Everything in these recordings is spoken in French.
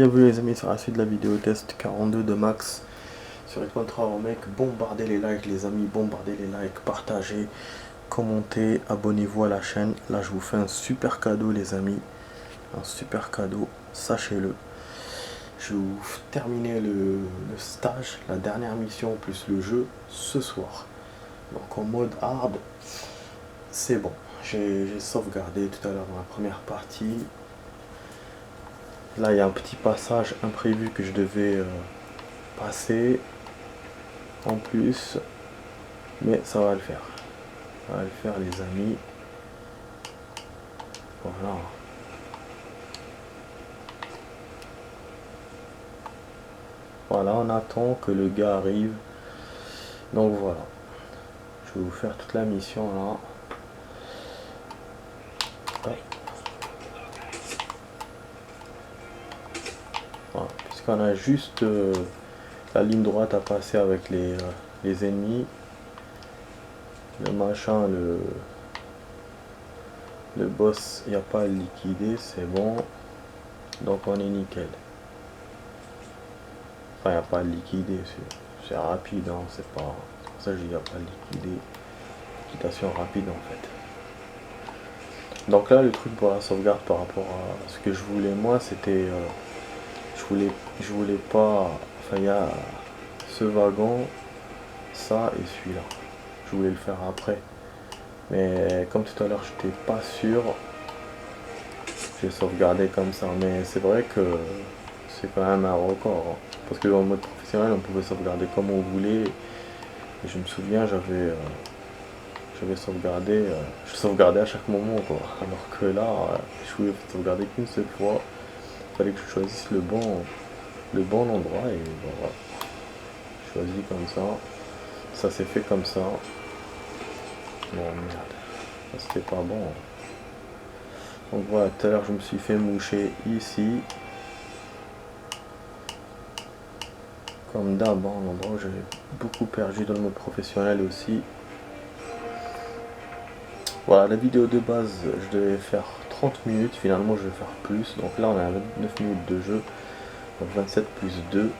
Bienvenue les amis sur la suite de la vidéo test 42 de Max sur Hitman 3 Remake. Bombardez les likes les amis, bombardez les likes, partagez, commentez, abonnez-vous à la chaîne. Là je vous fais un super cadeau les amis, un super cadeau, sachez-le. Je vais vous terminer le stage, la dernière mission plus le jeu ce soir. Donc en mode hard, c'est bon. J'ai sauvegardé tout à l'heure dans la première partie. Là, il y a un petit passage imprévu que je devais passer en plus. Mais ça va le faire. Ça va le faire, les amis. Voilà. Voilà, on attend que le gars arrive. Donc voilà. Je vais vous faire toute la mission là. Hop. Voilà. Puisqu'on a juste la ligne droite à passer avec les ennemis. Le machin, le boss, il n'y a pas à le liquider, c'est bon. Donc on est nickel. Enfin, il n'y a pas à le liquider, c'est rapide, hein, c'est pour ça que je dis il n'y a pas à le liquider. Liquidation rapide en fait. Donc là, le truc pour la sauvegarde par rapport à ce que je voulais moi, c'était... je voulais pas... Enfin, il y a ce wagon, ça et celui-là. Je voulais le faire après. Mais comme tout à l'heure, j'étais pas sûr. J'ai sauvegardé comme ça. Mais c'est vrai que c'est quand même un record. Hein. Parce que en mode professionnel, on pouvait sauvegarder comme on voulait. Et je me souviens, j'avais sauvegardé. Je sauvegardais à chaque moment, quoi. Alors que là, je pouvais sauvegarder qu'une seule fois. Il fallait que je choisisse le bon endroit. Et voilà. Je choisis comme ça. Ça s'est fait comme ça. Bon, merde. C'était pas bon. Donc voilà, tout à l'heure je me suis fait moucher ici. Comme d'hab, hein, l'endroit où j'avais beaucoup perdu dans le mode professionnel aussi. Voilà, la vidéo de base, je devais faire 30 minutes, finalement je vais faire plus. Donc là on a 29 minutes de jeu, donc 27 plus 2.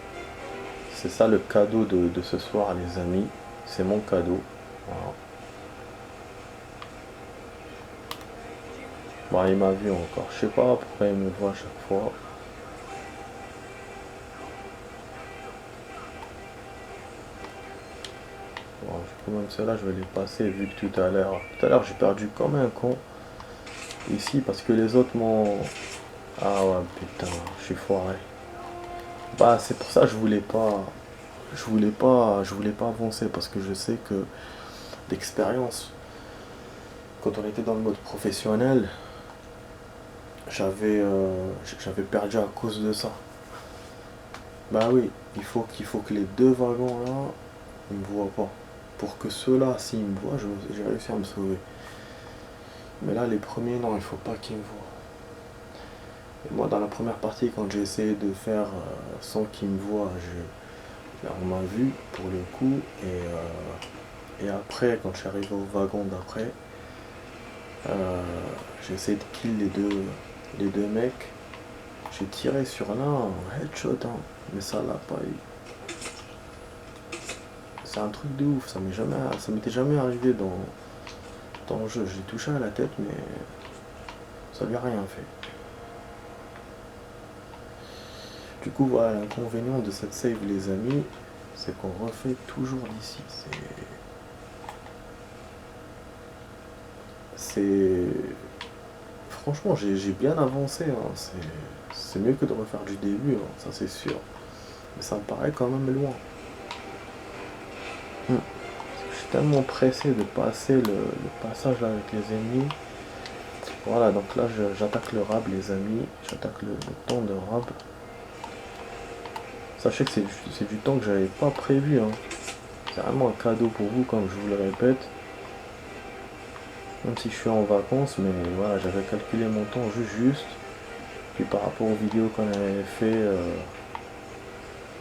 C'est ça le cadeau de ce soir les amis, c'est mon cadeau. Voilà. Bon, il m'a vu encore, je sais pas pourquoi il me voit à chaque fois. Bon, même ceux-là, je vais les passer vu que tout à l'heure j'ai perdu comme un con ici parce que les autres m'ont... Ah ouais, putain, je suis foiré. Bah, c'est pour ça que je voulais pas avancer parce que je sais que d'expérience, quand on était dans le mode professionnel, j'avais perdu à cause de ça. Bah oui, il faut que les deux wagons là, ils me voient pas. Pour que ceux-là, s'ils me voient, j'ai réussi à me sauver. Mais là, les premiers, non, il faut pas qu'ils me voient. Et moi, dans la première partie, quand j'ai essayé de faire sans qu'ils me voient, on m'a vu pour le coup. Et après, quand je suis arrivé au wagon d'après, j'ai essayé de kill les deux mecs. J'ai tiré sur l'un en headshot, hein, mais ça l'a pas eu. C'est un truc de ouf, ça m'était jamais arrivé dans le jeu. J'ai touché à la tête, mais ça lui a rien fait. Du coup, voilà, l'inconvénient de cette save, les amis, c'est qu'on refait toujours d'ici. Franchement, j'ai bien avancé, hein. C'est mieux que de refaire du début, hein, ça c'est sûr. Mais ça me paraît quand même loin. Je suis tellement pressé de passer le passage là avec les ennemis. Voilà, donc là j'attaque le rab les amis. J'attaque le temps de rab. Sachez que c'est du temps que j'avais pas prévu. Hein. C'est vraiment un cadeau pour vous, comme je vous le répète. Même si je suis en vacances, mais voilà, j'avais calculé mon temps juste. Puis par rapport aux vidéos qu'on avait fait,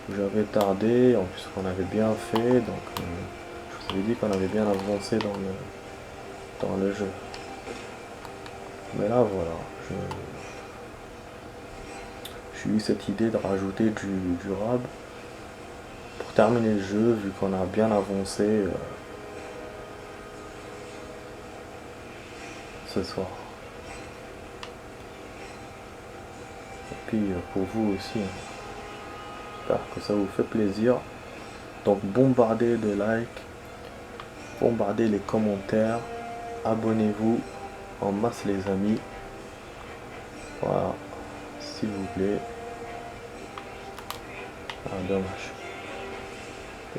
où j'avais tardé, en plus qu'on avait bien fait, donc je vous avais dit qu'on avait bien avancé dans le jeu. Mais là voilà, je j'ai eu cette idée de rajouter du rab pour terminer le jeu, vu qu'on a bien avancé ce soir. Et puis pour vous aussi, hein. J'espère que ça vous fait plaisir. Donc bombardez de likes, bombardez les commentaires, abonnez-vous en masse les amis. Voilà, s'il vous plaît. Ah dommage.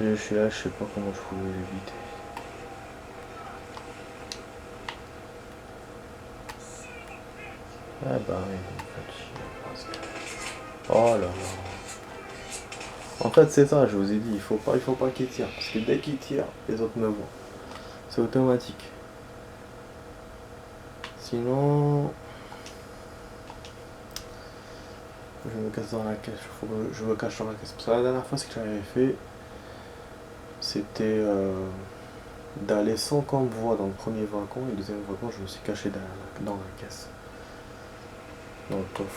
Et je suis là, je sais pas comment je pouvais l'éviter. Ah bah oui, parce que... Oh là là. En fait c'est ça, je vous ai dit, il faut pas qu'il tire. Parce que dès qu'il tire, les autres me voient. C'est automatique. Sinon... Je me cache dans la caisse, je me cache dans la caisse. Parce que la dernière fois ce que j'avais fait, c'était d'aller sans qu'on me voit dans le premier wagon, et le deuxième wagon je me suis caché dans la caisse. Dans le coffre.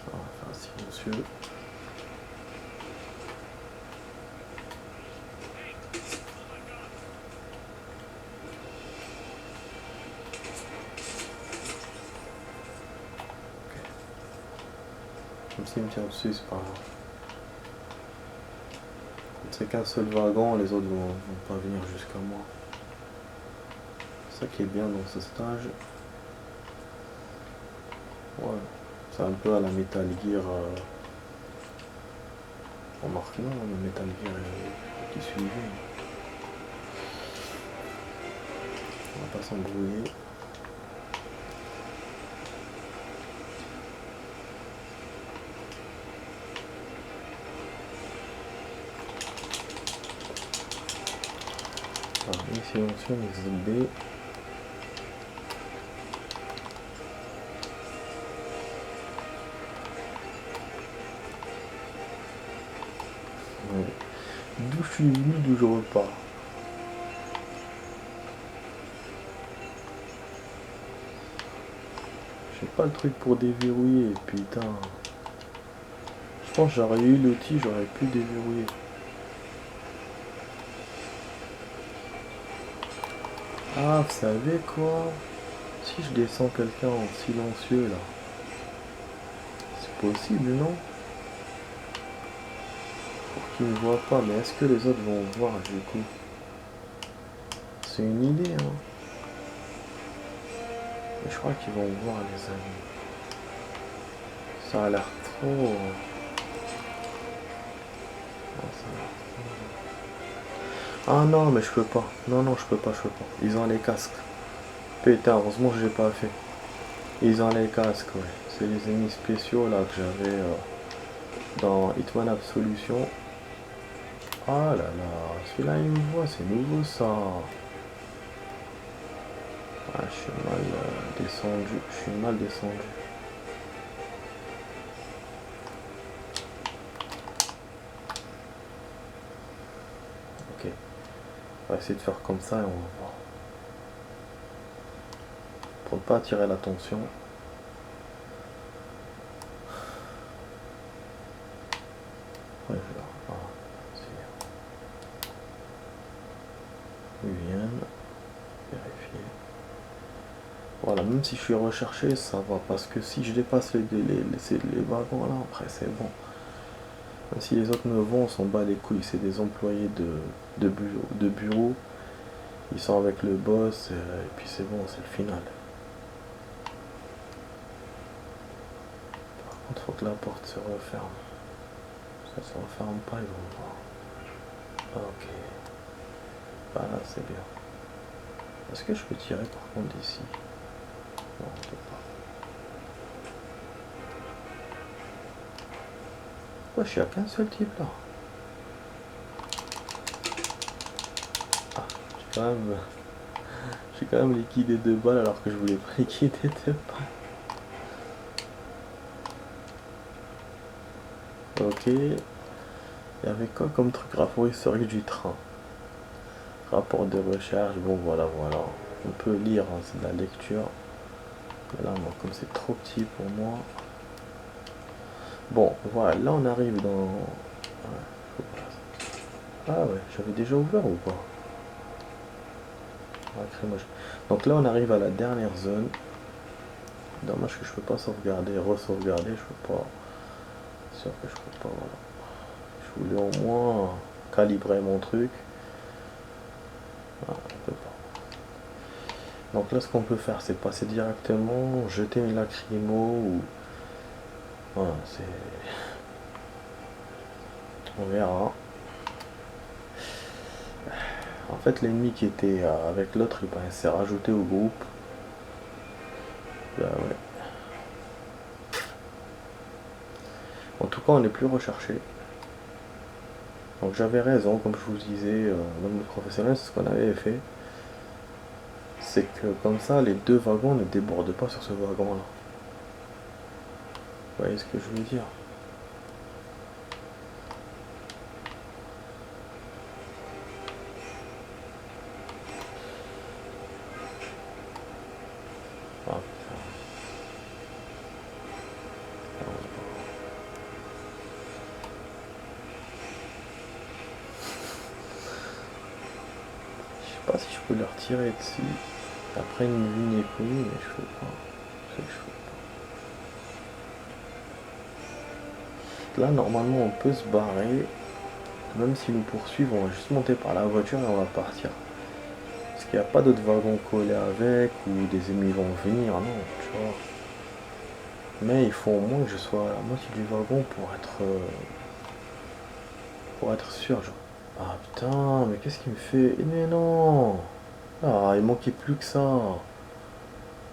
Bon, on va faire silencieux. Même s'il me tire dessus, c'est pas grave. C'est qu'un seul wagon, les autres vont pas venir jusqu'à moi. C'est ça qui est bien dans ce stage. Ouais, c'est un peu à la Metal Gear. Remarque, non, le Metal Gear qui suivait. On va pas s'embrouiller. Voilà, silencieux, les B. D'où je suis venu, d'où je repars. J'ai pas le truc pour déverrouiller, putain. Je pense que j'aurais eu l'outil, j'aurais pu déverrouiller. Ah, vous savez quoi? Si je descends quelqu'un en silencieux là, c'est possible, non? Pour qu'il ne voit pas, mais est-ce que les autres vont voir du coup? C'est une idée, hein. Mais je crois qu'ils vont voir, les amis. Ça a l'air trop... Ah non, mais je peux pas. Non, non, je peux pas. Ils ont les casques. Putain, heureusement que j'ai pas fait. Ils ont les casques, ouais. C'est les ennemis spéciaux là que j'avais dans Hitman Absolution. Ah là là, celui-là il me voit, c'est nouveau ça. Ah, je suis mal descendu. Ok, on va essayer de faire comme ça et on va voir. Pour ne pas attirer l'attention. Ouais, ils viennent vérifier. Voilà, même si je suis recherché, ça va, parce que si je dépasse les wagons là, après c'est bon. Même si les autres me vont, on s'en bat les couilles, c'est des employés de bureau. Ils sont avec le boss, et puis c'est bon, c'est le final. Par contre, faut que la porte se referme. Si elle se referme pas, ils vont voir. Ok. Voilà, c'est bien. Est-ce que je peux tirer par contre d'ici? Non, on peut pas. Ouais, je suis à qu'un seul type là. Ah, j'ai quand même liquidé 2 balles alors que je voulais pas liquider 2 balles. Ok. Il y avait quoi comme truc? Rapport historique du train. Rapport de recherche, bon voilà. On peut lire, hein, c'est de la lecture. Mais là, moi, comme c'est trop petit pour moi. Bon, voilà, là on arrive dans... Ah ouais, j'avais déjà ouvert ou pas? Donc là on arrive à la dernière zone. Dommage que je peux pas sauvegarder, re-sauvegarder, je peux pas. C'est sûr que je peux pas, voilà. Je voulais au moins calibrer mon truc. Ah, on peut pas. Donc là ce qu'on peut faire c'est passer directement, jeter une lacrymo ou... Voilà, c'est... On verra. En fait l'ennemi qui était avec l'autre il s'est rajouté au groupe. Bah ouais. En tout cas on est plus recherché. Donc j'avais raison, comme je vous disais, dans le professionnel, c'est ce qu'on avait fait. C'est que comme ça, les deux wagons ne débordent pas sur ce wagon-là. Vous voyez ce que je veux dire? Ah, putain. Je sais pas si je peux leur tirer dessus. Après une ligne est connue, mais je peux pas. Je peux pas. Là, normalement, on peut se barrer. Même s'ils nous poursuivent, on va juste monter par la voiture et on va partir. Parce qu'il n'y a pas d'autres wagons collés avec, ou des ennemis vont venir, non, tu vois. Mais il faut au moins que je sois à la moitié du wagon pour être sûr. Genre. Ah putain, mais qu'est-ce qu'il me fait? Mais non! Ah, il manquait plus que ça.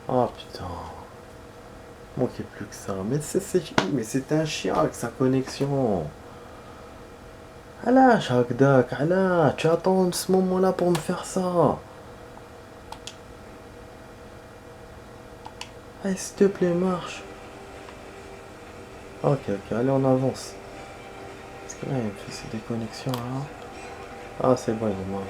Ah putain, il manquait plus que ça. Mais c'est un chien avec sa connexion. Allah, Shagdak, Allah, tu attends ce moment-là pour me faire ça. Allez, s'il te plaît, marche. Ok, ok, allez, on avance. Parce que là, il me fait ces déconnexions là. Ah, c'est bon, il va m'avoir.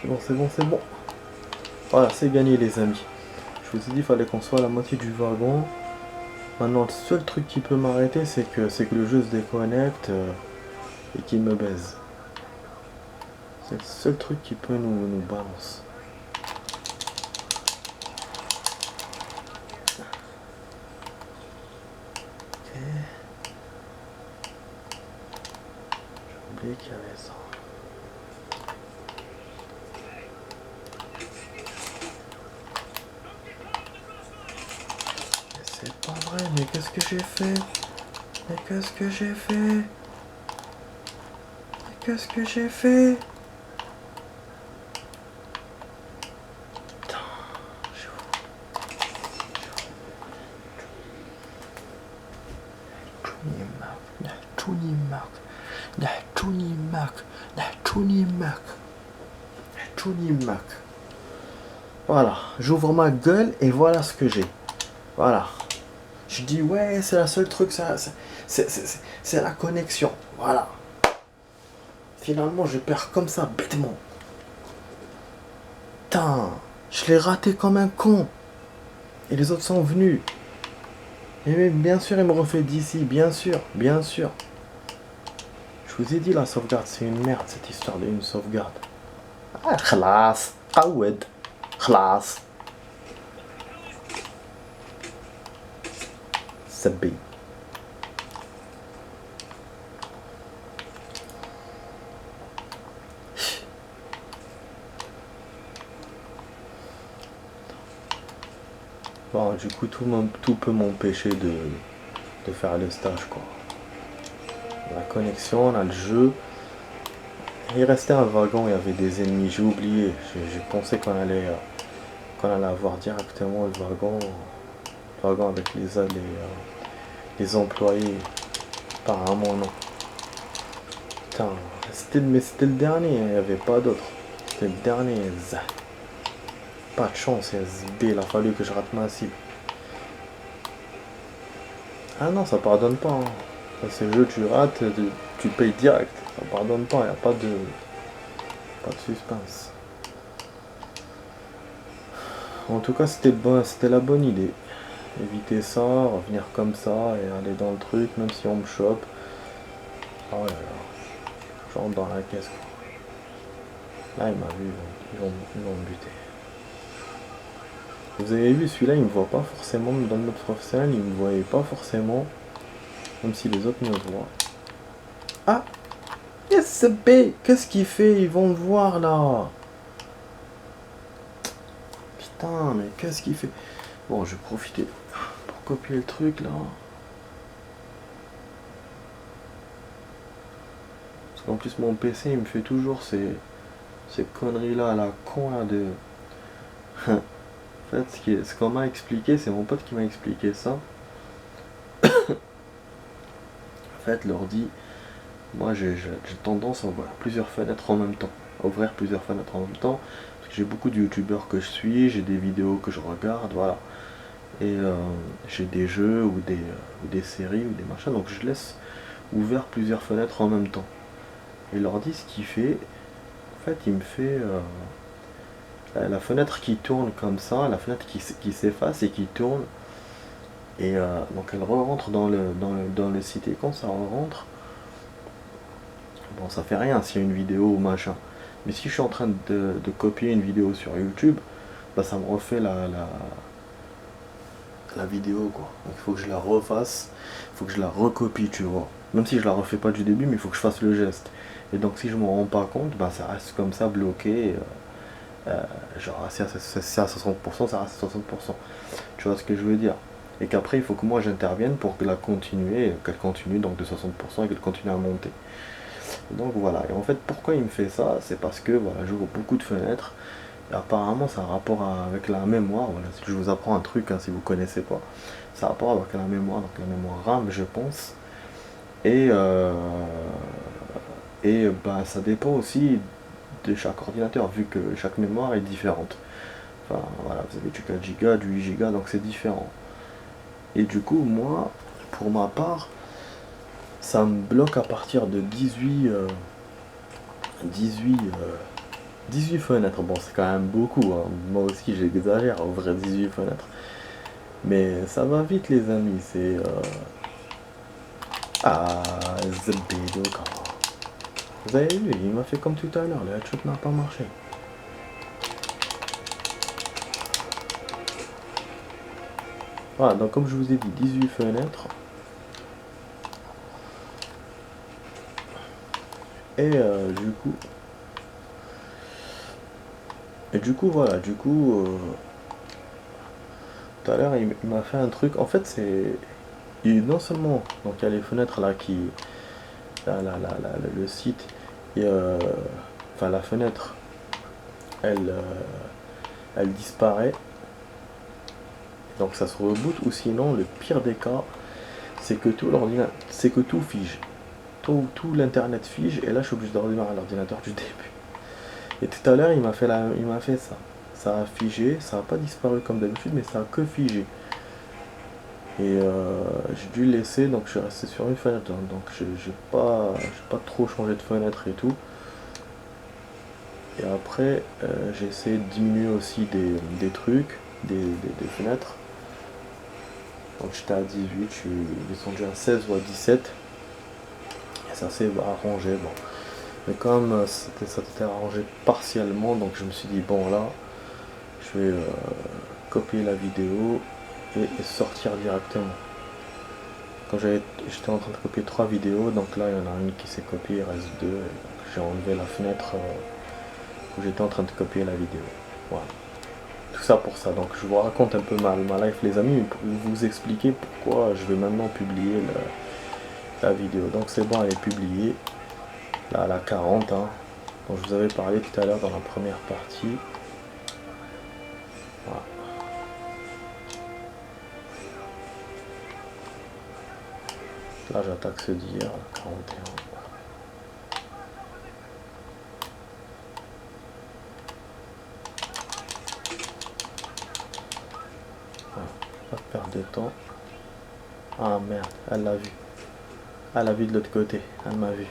C'est bon, c'est bon, c'est bon. Voilà, c'est gagné, les amis. Je vous ai dit, il fallait qu'on soit à la moitié du wagon. Maintenant, le seul truc qui peut m'arrêter, c'est que le jeu se déconnecte et qu'il me baise. C'est le seul truc qui peut nous balancer. Ok. J'ai oublié qu'il y avait ça. Mais c'est pas vrai, mais qu'est-ce que j'ai fait? Mais qu'est-ce que j'ai fait? Mais qu'est-ce que j'ai fait? Voilà, j'ouvre ma gueule et voilà ce que j'ai. Voilà. Je dis ouais, c'est la seule truc, c'est la connexion. Voilà. Finalement, je perds comme ça, bêtement. Putain, je l'ai raté comme un con. Et les autres sont venus. Et bien sûr, il me refait d'ici, bien sûr, bien sûr. Je vous ai dit, la sauvegarde, c'est une merde, cette histoire d'une sauvegarde. Ah, khalas, qawed, khalas. Sabbi. Bon, du coup, tout peut m'empêcher de faire le stage, quoi. La connexion, on a le jeu. Il restait un wagon, il y avait des ennemis, j'ai oublié. J'ai pensé qu'on allait avoir directement le wagon avec les employés. Apparemment non. Putain, mais c'était le dernier, il n'y avait pas d'autre. C'était le dernier. Pas de chance, il a fallu que je rate ma cible. Ah non, ça pardonne pas. Hein. C'est le jeu, tu rates, tu payes direct. Ça pardonne pas, il n'y a pas de suspense. En tout cas, c'était la bonne idée. Éviter ça, revenir comme ça et aller dans le truc, même si on me chope. Oh là là, je rentre dans la caisse. Là, il m'a vu, ils vont me buter. Vous avez vu, celui-là, il me voit pas forcément, dans le mode professionnel, il me voyait pas forcément, même si les autres me voient. Ah! Yes, B! Qu'est-ce qu'il fait? Ils vont me voir, là! Putain, mais qu'est-ce qu'il fait? Bon, je vais profiter pour copier le truc, là. Parce qu'en plus, mon PC, il me fait toujours ces conneries-là à la con, là, de... En fait, ce qu'on m'a expliqué, c'est mon pote qui m'a expliqué ça. En fait, l'ordi, moi j'ai tendance à ouvrir plusieurs fenêtres en même temps. Parce que j'ai beaucoup de youtubeurs que je suis, j'ai des vidéos que je regarde, voilà. Et j'ai des jeux ou des séries ou des machins, donc je laisse ouvert plusieurs fenêtres en même temps. Et l'ordi, ce qu'il fait, en fait, il me fait la fenêtre qui tourne comme ça, la fenêtre qui s'efface et qui tourne. Et donc elle rentre dans le site. Et quand ça rentre, bon, ça fait rien s'il y a une vidéo ou machin. Mais si je suis en train de copier une vidéo sur YouTube, bah ça me refait la vidéo, quoi. Donc il faut que je la refasse, il faut que je la recopie, tu vois. Même si je la refais pas du début, mais il faut que je fasse le geste. Et donc si je m'en rends pas compte, bah ça reste comme ça bloqué. Genre si c'est à 60%, ça reste à 60%. Tu vois ce que je veux dire? Et qu'après il faut que moi j'intervienne pour qu'elle continue donc de 60% et qu'elle continue à monter. Donc voilà, et en fait pourquoi il me fait ça? C'est parce que voilà, j'ouvre beaucoup de fenêtres. Et apparemment ça a un rapport avec la mémoire. Voilà, si je vous apprends un truc, hein, si vous connaissez pas, ça a un rapport avec la mémoire, donc la mémoire RAM je pense. Et, bah, ça dépend aussi de chaque ordinateur, vu que chaque mémoire est différente. Enfin voilà, vous avez du 4 Go, du 8 Go, donc c'est différent. Et du coup, moi, pour ma part, ça me bloque à partir de 18 fenêtres. Bon, c'est quand même beaucoup, hein. Moi aussi, j'exagère à ouvrir 18 fenêtres. Mais ça va vite, les amis. C'est. Ah, Zbedo, quand. Vous avez vu, il m'a fait comme tout à l'heure. Le headshot n'a pas marché. Voilà, donc comme je vous ai dit, 18 fenêtres. Et du coup, voilà, tout à l'heure, il m'a fait un truc. En fait, non seulement, donc il y a les fenêtres là qui. Le site, et, enfin la fenêtre, elle, elle disparaît. Donc ça se reboot, ou sinon, le pire des cas, c'est que tout fige. Tout l'internet fige, et là je suis obligé de redémarrer l'ordinateur du début. Et tout à l'heure, il m'a fait ça. Ça a figé, ça n'a pas disparu comme d'habitude, mais ça a que figé. Et j'ai dû le laisser, donc je suis resté sur une fenêtre. Donc j'ai pas trop changé de fenêtre et tout. Et après, j'ai essayé de diminuer aussi des trucs, des fenêtres. Donc j'étais à 18, je suis descendu à 16 ou à 17. Et ça s'est arrangé. Bon. Mais comme ça s'était arrangé partiellement, donc je me suis dit, bon là, je vais copier la vidéo et sortir directement. Quand j'étais en train de copier 3 vidéos, donc là il y en a une qui s'est copiée, il reste 2. J'ai enlevé la fenêtre où j'étais en train de copier la vidéo. Voilà. Tout ça pour ça. Donc je vous raconte un peu ma life, les amis, pour vous expliquer pourquoi je vais maintenant publier la vidéo. Donc c'est bon, elle est publiée. Là, à la 40, hein, dont je vous avais parlé tout à l'heure dans la première partie. Voilà. Là j'attaque ce d'hier, 41. Voilà. Pas de perdre de temps. Ah merde, elle l'a vu. Elle l'a vu de l'autre côté, elle m'a vu.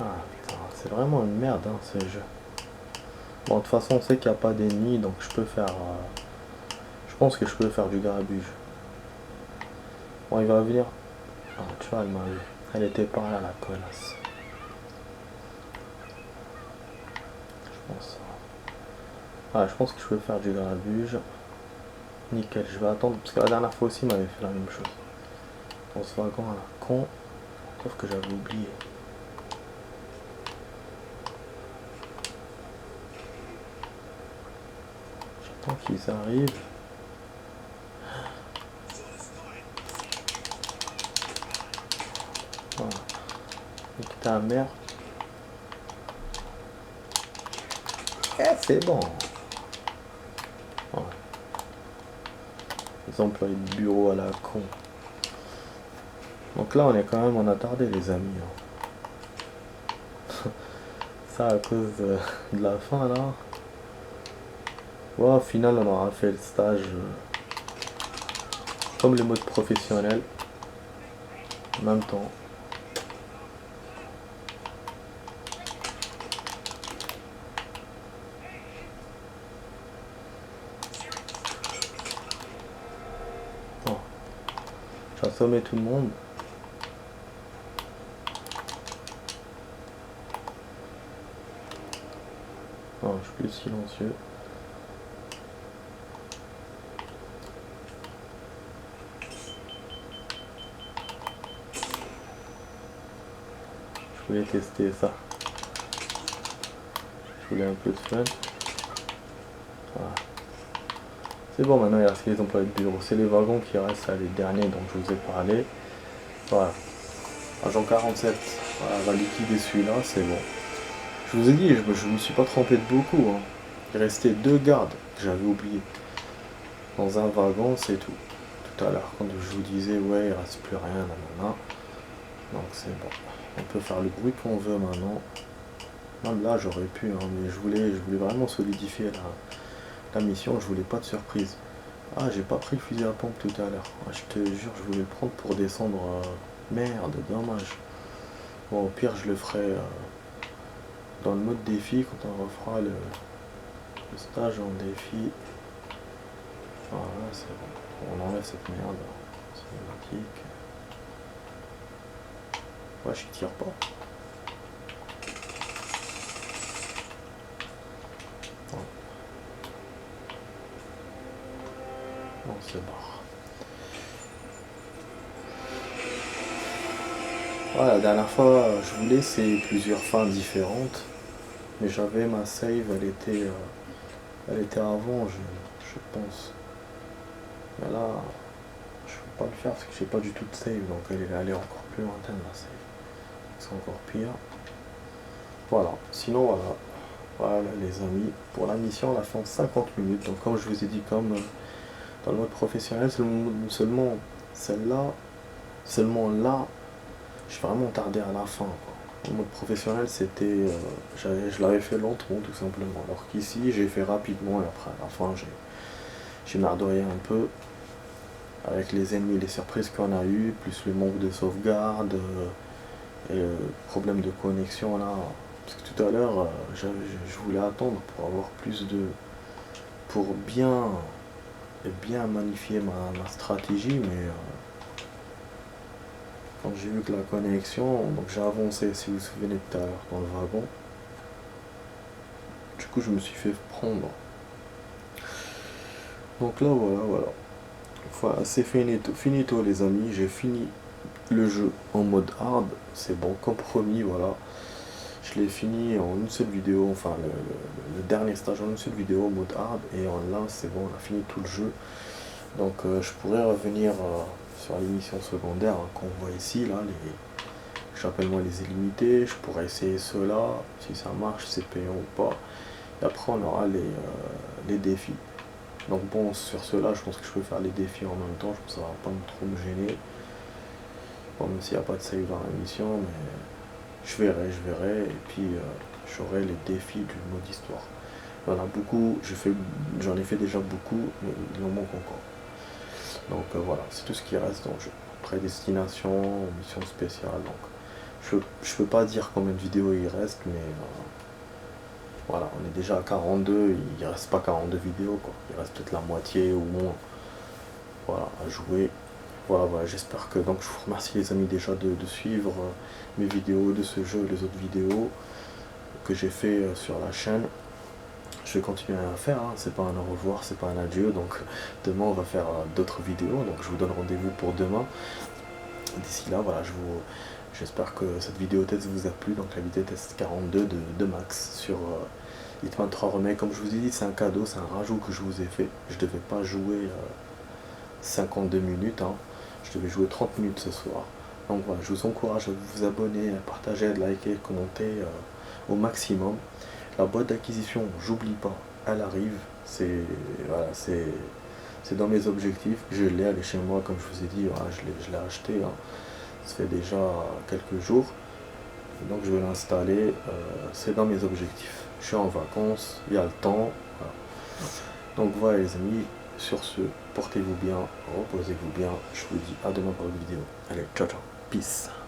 Ah putain, c'est vraiment une merde, hein, ce jeu. Bon, de toute façon, on sait qu'il n'y a pas d'ennemis, donc je peux faire... je pense que je peux faire du grabuge. Bon, il va venir... Ah, tu vois, elle m'a vu. Elle était par là, la connasse. Je pense... Ah, je pense que je peux faire du grabuge. Nickel, je vais attendre, parce que la dernière fois aussi, il m'avait fait la même chose. Dans ce wagon à la con, sauf que j'avais oublié. J'attends qu'ils arrivent. Voilà. Nique ta mère. Eh, c'est bon. Ouais. Les employés de bureau à la con. Donc là, on est quand même en attardé, les amis. Ça à cause de la fin, là. Ouais, au final, on aura fait le stage comme le mode professionnel. En même temps. Oh. J'ai assommé tout le monde. Non, je suis plus silencieux. Je voulais tester ça. Je voulais un peu de fun. Voilà. C'est bon, maintenant il reste les employés de bureau. C'est les wagons qui restent là, les derniers dont je vous ai parlé. Voilà. Agent 47. Voilà, on va liquider celui-là, c'est bon. Je vous ai dit, je me suis pas trompé de beaucoup. Hein. Il restait 2 gardes que j'avais oublié. Dans un wagon, c'est tout. Tout à l'heure, quand je vous disais, ouais, il reste plus rien, nanana. Donc c'est bon. On peut faire le bruit qu'on veut maintenant. Même là, j'aurais pu, hein, mais je voulais vraiment solidifier la mission. Je voulais pas de surprise. Ah, j'ai pas pris le fusil à pompe tout à l'heure. Ah, je te jure, je voulais le prendre pour descendre. Merde, dommage. Bon, au pire, je le ferai dans le mode défi quand on refera le stage en défi. Voilà, c'est bon. On enlève cette merde. Cinématique. Ouais, je tire pas. Ouais. On se barre. Voilà, la dernière fois, je voulais laisser plusieurs fins différentes. Mais j'avais ma save, elle était avant, je pense. Mais là, je peux pas le faire parce que j'ai pas du tout de save, donc elle est encore plus lointaine la save. C'est encore pire. Voilà, sinon voilà. Voilà les amis, pour la mission on l'a fait en 50 minutes. Donc comme je vous ai dit, comme dans le mode professionnel, seulement celle-là, seulement là, je suis vraiment tardé à la fin. Quoi. Le mode professionnel c'était, je l'avais fait lentement tout simplement. Alors qu'ici j'ai fait rapidement et après à la fin j'ai merdoyé un peu. Avec les ennemis, les surprises qu'on a eu, plus le manque de sauvegarde, et le problème de connexion là. Parce que tout à l'heure, je voulais attendre pour avoir plus de... pour bien magnifier ma stratégie, mais quand j'ai vu que la connexion, donc j'ai avancé, si vous vous souvenez tout à l'heure, dans le wagon. Du coup, je me suis fait prendre. Donc là, voilà. Voilà, c'est finito les amis, j'ai fini le jeu en mode hard, c'est bon, comme promis, voilà. Je l'ai fini en une seule vidéo, enfin le dernier stage en une seule vidéo en mode hard, et là c'est bon, on a fini tout le jeu. Donc je pourrais revenir sur les missions secondaires hein, qu'on voit ici, là, j'appelle moi les illimités, je pourrais essayer ceux-là, si ça marche, c'est payant ou pas. Et après on aura les défis. Donc bon, sur ceux-là, je pense que je peux faire les défis en même temps, ça va pas trop me gêner. Bon, même s'il n'y a pas de save dans la mission, mais je verrai, et puis j'aurai les défis du mode histoire. Il y en a beaucoup, j'en ai fait déjà beaucoup, mais il en manque encore. Donc voilà, c'est tout ce qui reste dans le jeu. Prédestination, mission spéciale, donc je peux pas dire combien de vidéos il reste, mais Voilà, on est déjà à 42, il reste pas 42 vidéos quoi. Il reste peut-être la moitié ou moins. Voilà, à jouer. Voilà, voilà, j'espère que donc je vous remercie les amis déjà de suivre mes vidéos de ce jeu, les autres vidéos que j'ai fait sur la chaîne. Je vais continuer à faire, hein. C'est pas un au revoir, c'est pas un adieu, donc demain on va faire d'autres vidéos, donc je vous donne rendez-vous pour demain. D'ici là, voilà, j'espère que cette vidéo test vous a plu, donc la vidéo test 42 de Max sur Hitman 3 Remake. Comme je vous ai dit, c'est un cadeau, c'est un rajout que je vous ai fait. Je devais pas jouer 52 minutes, hein. Je devais jouer 30 minutes ce soir. Donc voilà, je vous encourage à vous abonner, à partager, à liker, à commenter au maximum. La boîte d'acquisition, j'oublie pas, elle arrive. Voilà, c'est dans mes objectifs. Je l'ai, elle est chez moi, comme je vous ai dit, voilà, je l'ai acheté. Hein. Ça fait déjà quelques jours. Donc je vais l'installer. C'est dans mes objectifs. Je suis en vacances, il y a le temps. Voilà. Donc voilà les amis, sur ce, portez-vous bien, reposez-vous bien. Je vous dis à demain pour une vidéo. Allez, ciao ciao, peace.